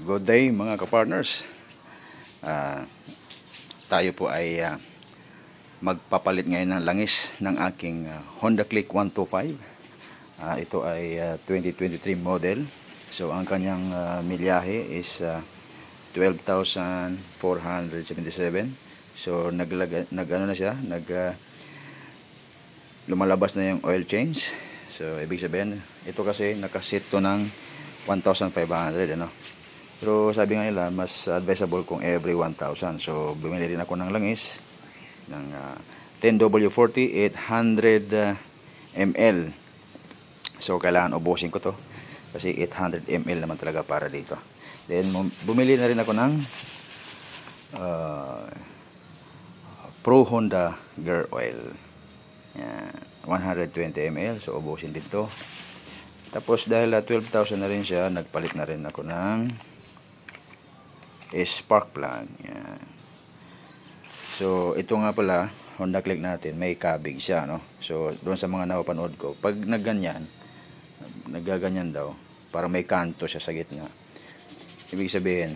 Good day mga kapartners. Tayo po ay magpapalit ngayon ng langis ng aking Honda Click 125. Ito ay 2023 model. So ang kanyang milyahe is 12,477. So lumalabas na yung oil change. So ibig sabihin, ito kasi nakasit to ng 1,500, ano. Pero sabi nga nila, mas advisable kung every 1,000. So bumili rin ako ng langis ng 10W40 800 ml. So kailangan ubusin ko to kasi 800 ml naman talaga para dito. Then bumili na rin ako ng Pro Honda Gear Oil. Yan, 120 ml. So ubusin din to. Tapos dahil 12,000 na rin siya, nagpalit na rin ako ng spark plug. Yan. So ito nga pala, Honda Click natin, may kabig siya, no? So doon sa mga napapanood ko, pag naggaganyan daw, para may kanto siya sa gitna. Ibig sabihin,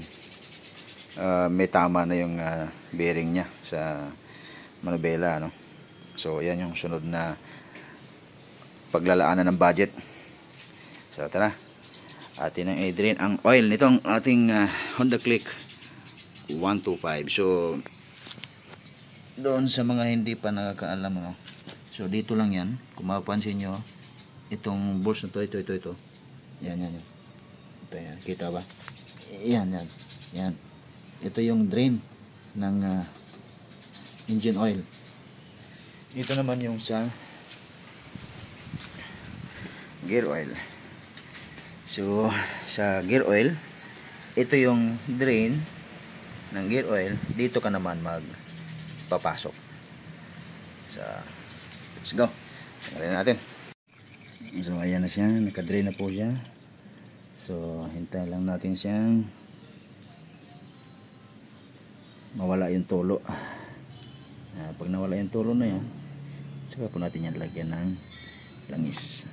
may tama na yung bearing niya sa manubela, no? So yan yung sunod na paglalaanan ng budget. So tara, atin ang i-drain ang oil nitong ating Honda Click 125. So doon sa mga hindi pa nakakaalam, no? So dito lang yan, kung mapapansin nyo, itong bolts na to, ito. Yan. Ito yan, kita ba? Yan. Ito yung drain ng engine oil. Ito naman yung sa gear oil. So sa gear oil, ito yung drain ng gear oil. Dito ka naman magpapasok. So let's go. Tingnan natin. So ayan na siya, naka-drain na po siya. So hintay lang natin siyang mawala yung tulo. Pag nawala yung tulo na yan, saka po natin yan lagyan ng langis.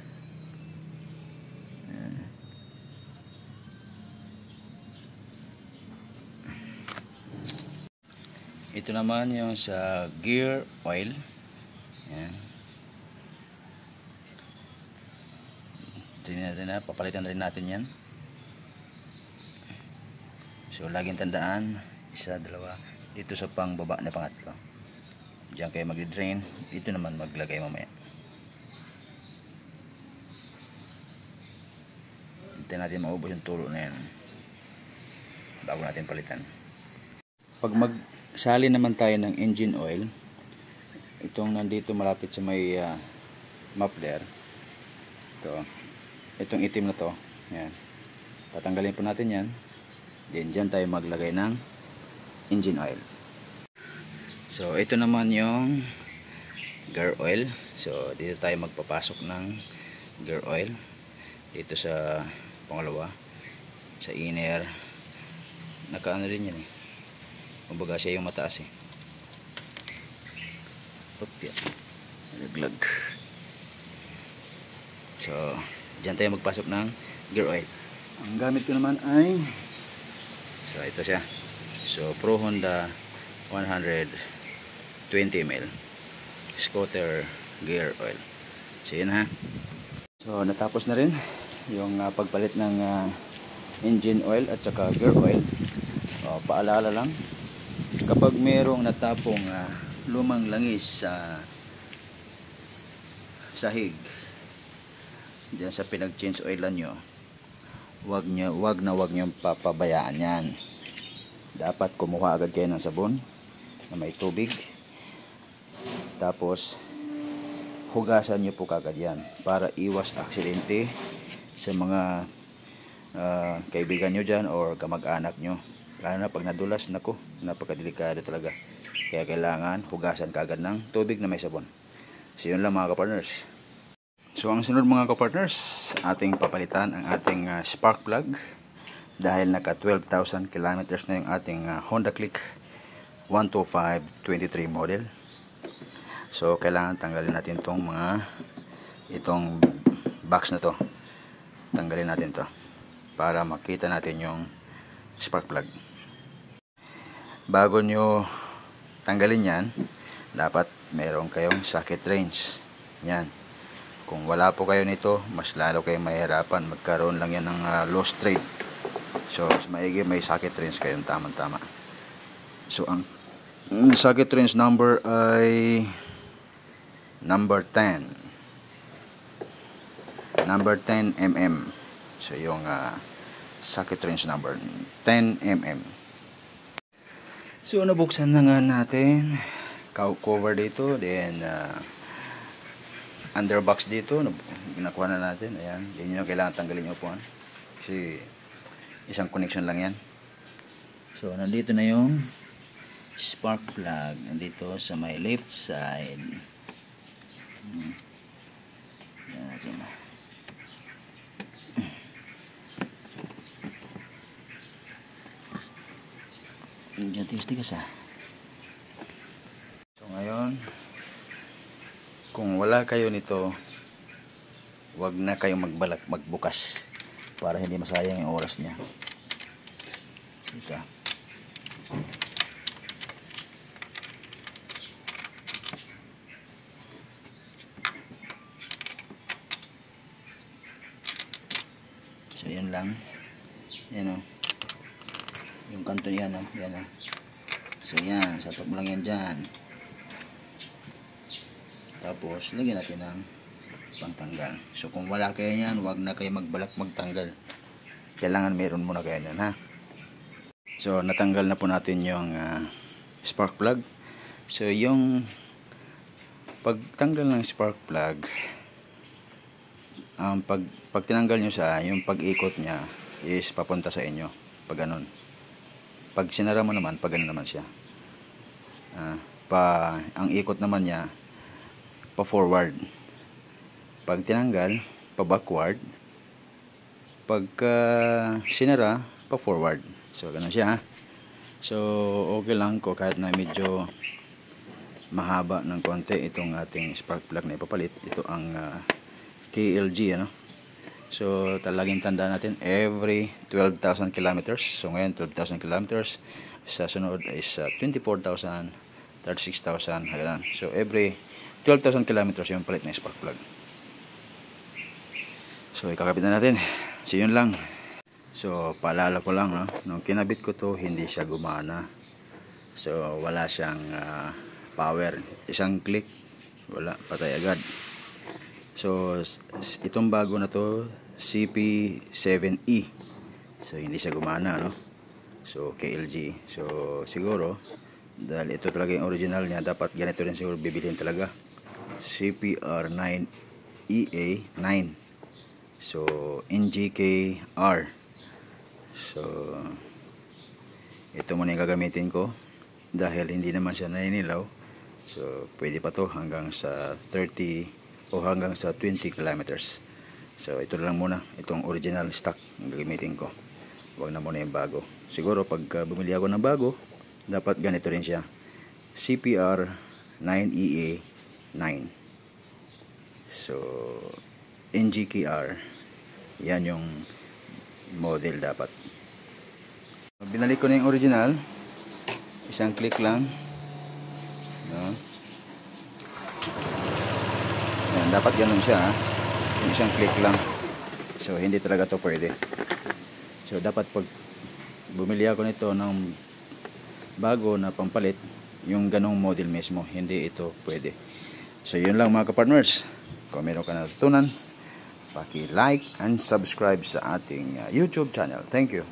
Ito naman yung sa gear oil. Yan. Papalitan rin natin yan. So laging tandaan, isa, dalawa, dito sa pangbaba na pangatlo. Diyan kayo mag-drain, dito naman maglagay mamaya. Hintayin natin maubos yung tulo na yan bago natin palitan. Pag magsali naman tayo ng engine oil, itong nandito malapit sa may muffler, itong itim na to, yan, tatanggalin po natin yan. Then dyan tayo maglagay ng engine oil. So ito naman yung gear oil. So dito tayo magpapasok ng gear oil dito sa pangalawa, sa inner. Nakaano rin yan, kumbaga siya yung mataas, Opya. Naglag. So dyan tayo magpasok ng gear oil. Ang gamit ko naman ay, so ito siya. So Pro Honda 120 ml scooter gear oil. So yun, ha. So natapos na rin yung pagpalit ng engine oil at saka gear oil. Paalala lang, kapag merong natapong lumang langis sa sahig diyan sa pinag-change oilan nyo, wag nyo papabayaan yan. Dapat kumuha agad kayo ng sabon na may tubig, tapos hugasan nyo po kagad yan para iwas aksidente sa mga kaibigan nyo dyan or kamag-anak nyo. Lalo na pag nadulas, naku, napakadelikado talaga. Kaya kailangan hugasan kagad ng tubig na may sabon. So yun lang mga kapartners. So ang sunod mga kapartners, ating papalitan ang ating spark plug. Dahil naka 12,000 kilometers na yung ating Honda Click 125 23 model. So kailangan tanggalin natin itong box na to. Tanggalin natin to para makita natin yung spark plug. Bago nyo tanggalin yan, dapat meron kayong socket wrench. Yan. Kung wala po kayo nito, mas lalo kayong mahirapan. Magkaroon lang yan ng loose thread. So, maigi may socket wrench kayong tamang-tama. So, ang socket wrench number ay number 10. Number 10 mm. So, yung socket wrench number 10 mm. So, nabuksan na nga natin. Cover dito. Then, underbox dito. Nakuha na natin. Ayan. Hindi nyo kailangan tanggalin yung upuan. Kasi, isang connection lang yan. So, nandito na yung spark plug. Nandito sa may left side. Yan natin. Diyan tigas-tigas So ngayon, kung wala kayo nito, wag na kayong magbukas para hindi masayang yung oras niya. Ito. So yan lang. Yan o. Yung kanto yan o. Yan o. So yan. Salpak mo lang yan dyan. Tapos lagyan natin ng pangtanggal. So kung wala kayo yan, wag na kayo magtanggal. Kailangan meron muna kayo yan ha. So natanggal na po natin yung spark plug. So yung pagtanggal ng spark plug, pag tinanggal nyo siya, yung pag-ikot niya is papunta sa inyo. Pag ganun. Pag sinara mo naman, pag ganun naman siya. Ang ikot naman niya, pa forward. Pag tinanggal, pa backward. Pagka sinara, pa forward. So ganun siya ha. So okay lang ko kahit na medyo mahaba ng konti itong ating spark plug na ipapalit. Ito ang KLG ano. So talagang tandaan natin every 12,000 kilometers. So ngayon 12,000 kilometers, sa sunod is 24,000, 36,000, ganun. So every 12,000 kilometers yung palit ng spark plug. So ikakabit na natin. So yun lang. So paalala ko lang no, nung kinabit ko to hindi siya gumana. So wala siyang power. Isang click, wala, patay agad. So itong bago na to CP7E. So hindi siya gumana no. So KLG. So siguro dahil ito talaga yung original niya, dapat ganito rin siguro bibilhin talaga. CPR9EA9. So NGKR. So ito muna yung gagamitin ko dahil hindi naman siya naninilaw. So pwede pa to hanggang sa 30 o hanggang sa 20 kilometers. So ito lang muna, itong original stock ang gagamitin ko. Huwag na muna yung bago. Siguro pag bumili ako ng bago, dapat ganito rin siya. CPR 9EA9. So NGKR, yan yung model dapat. Binalik ko na yung original. Isang click lang no? Yan, dapat ganun siya ha? Yung isang click lang. So hindi talaga to pwede. So dapat pag bumili ako nito ng bago na pampalit, yung ganong model mismo, hindi ito pwede. So yun lang mga kapartners. Kung meron ka natutunan, paki-like and subscribe sa ating YouTube channel. Thank you.